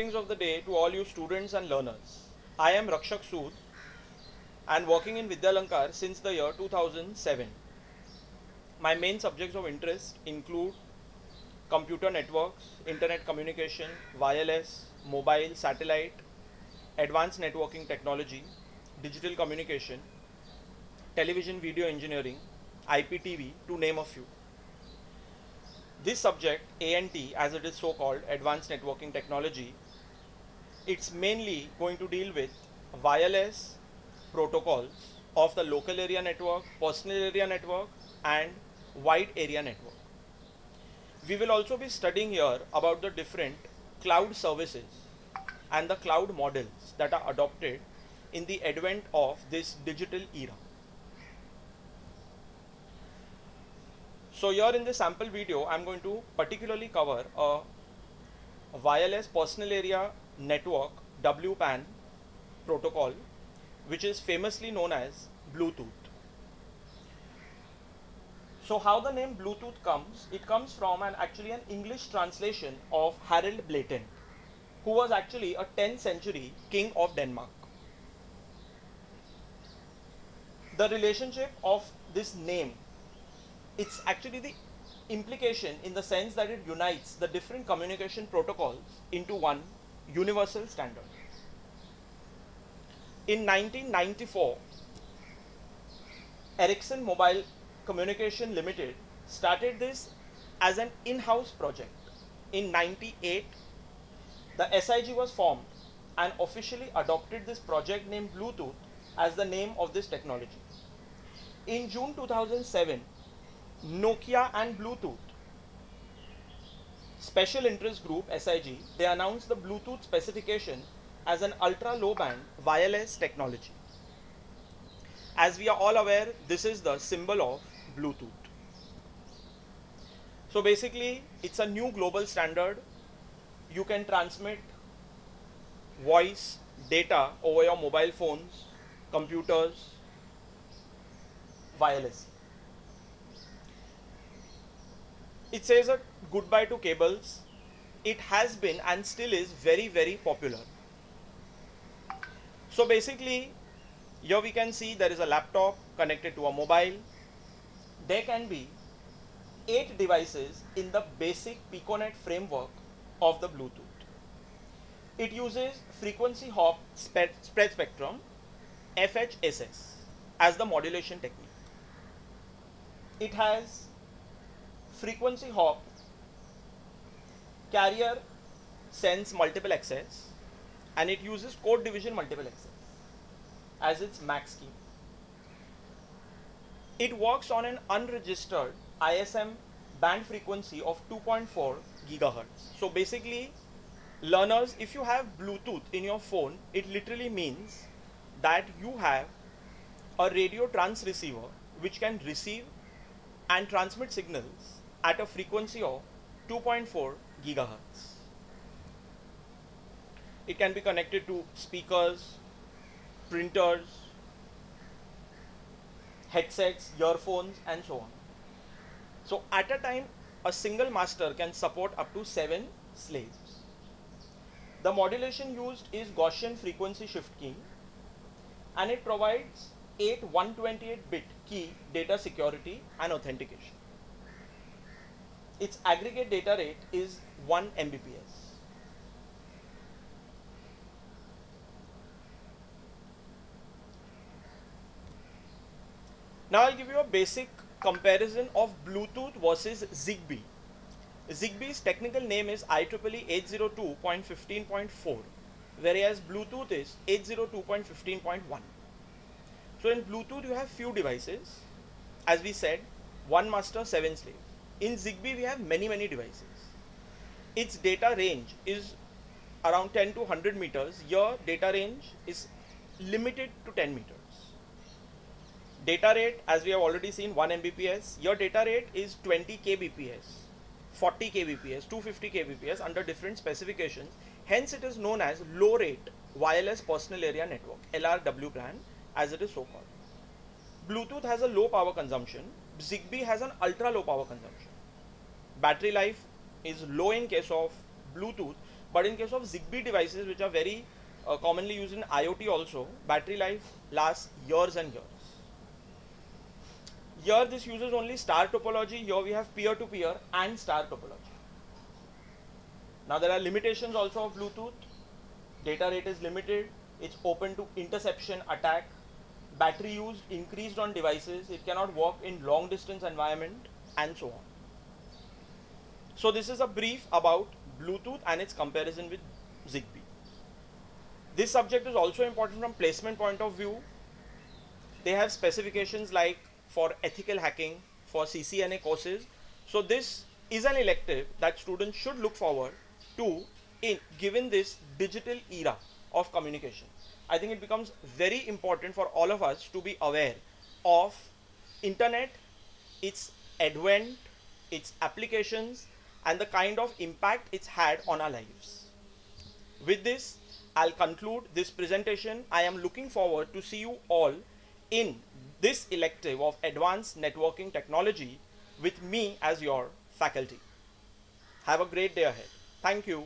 Greetings of the day to all you students and learners. I am Rakshak Sood and working in Vidyalankar since the year 2007. My main subjects of interest include computer networks, internet communication, wireless, mobile, satellite, advanced networking technology, digital communication, television video engineering, IPTV to name a few. This subject, ANT as it is so called, advanced networking technology, it's mainly going to deal with wireless protocols of the local area network, personal area network, and wide area network. We will also be studying here about the different cloud services and the cloud models that are adopted in the advent of this digital era. So here in this sample video, I'm going to particularly cover a wireless personal area network WPAN protocol, which is famously known as Bluetooth. So how the name Bluetooth comes, it comes from actually an English translation of Harold Blayton, who was actually a 10th century king of Denmark. The relationship of this name, it's actually the implication in the sense that it unites the different communication protocols into one universal standard. In 1994, Ericsson Mobile Communication Limited started this as an in-house project. In 98, the SIG was formed and officially adopted this project named Bluetooth as the name of this technology. In June 2007, Nokia and Bluetooth Special Interest Group SIG, they announced the Bluetooth specification as an ultra low band wireless technology. As we are all aware, this is the symbol of Bluetooth. So basically, it's a new global standard. You can transmit voice, data over your mobile phones, computers, wireless. It says a goodbye to cables. It has been and still is very, very popular. So basically, here we can see there is a laptop connected to a mobile. There can be 8 devices in the basic Piconet framework of the Bluetooth. It uses frequency hop spread spectrum FHSS as the modulation technique. It has frequency hop carrier sense multiple access, and it uses code division multiple access as its max scheme. It works on an unregistered ISM band frequency of 2.4 gigahertz. So basically, learners, if you have Bluetooth in your phone, it literally means that you have a radio trans receiver which can receive and transmit signals at a frequency of 2.4 gigahertz. It can be connected to speakers, printers, headsets, earphones, and so on. So at a time, a single master can support up to 7 slaves. The modulation used is Gaussian frequency shift keying, and it provides 8 128-bit key data security and authentication. Its aggregate data rate is 1 Mbps. Now I'll give you a basic comparison of Bluetooth versus ZigBee. ZigBee's technical name is IEEE 802.15.4, whereas Bluetooth is 802.15.1. So in Bluetooth you have few devices, as we said, 1 master, 7 slave. In ZigBee we have many devices. Its data range is around 10 to 100 meters. Your data range is limited to 10 meters. Data rate, as we have already seen, 1 Mbps. Your data rate is 20 kbps, 40 kbps, 250 kbps under different specifications. Hence it is known as low rate wireless personal area network, LRWPAN as it is so called. Bluetooth has a low power consumption. ZigBee has an ultra low power consumption. Battery life is low in case of Bluetooth, But in case of Zigbee devices, which are very commonly used in IoT also, battery life lasts years and years. Here this uses only star topology. Here we have peer-to-peer and star topology. Now there are limitations also of Bluetooth. Data rate is limited. It's open to interception attack. Battery use increased on devices. It cannot work in long distance environment and so on. So this is a brief about Bluetooth and its comparison with Zigbee. This subject is also important from placement point of view. They have specifications like for ethical hacking, for CCNA courses. So this is an elective that students should look forward to in given this digital era of communication. I think it becomes very important for all of us to be aware of internet, its advent, its applications, and the kind of impact it's had on our lives. With this, I'll conclude this presentation. I am looking forward to see you all in this elective of Advanced Networking Technology with me as your faculty. Have a great day ahead. Thank you.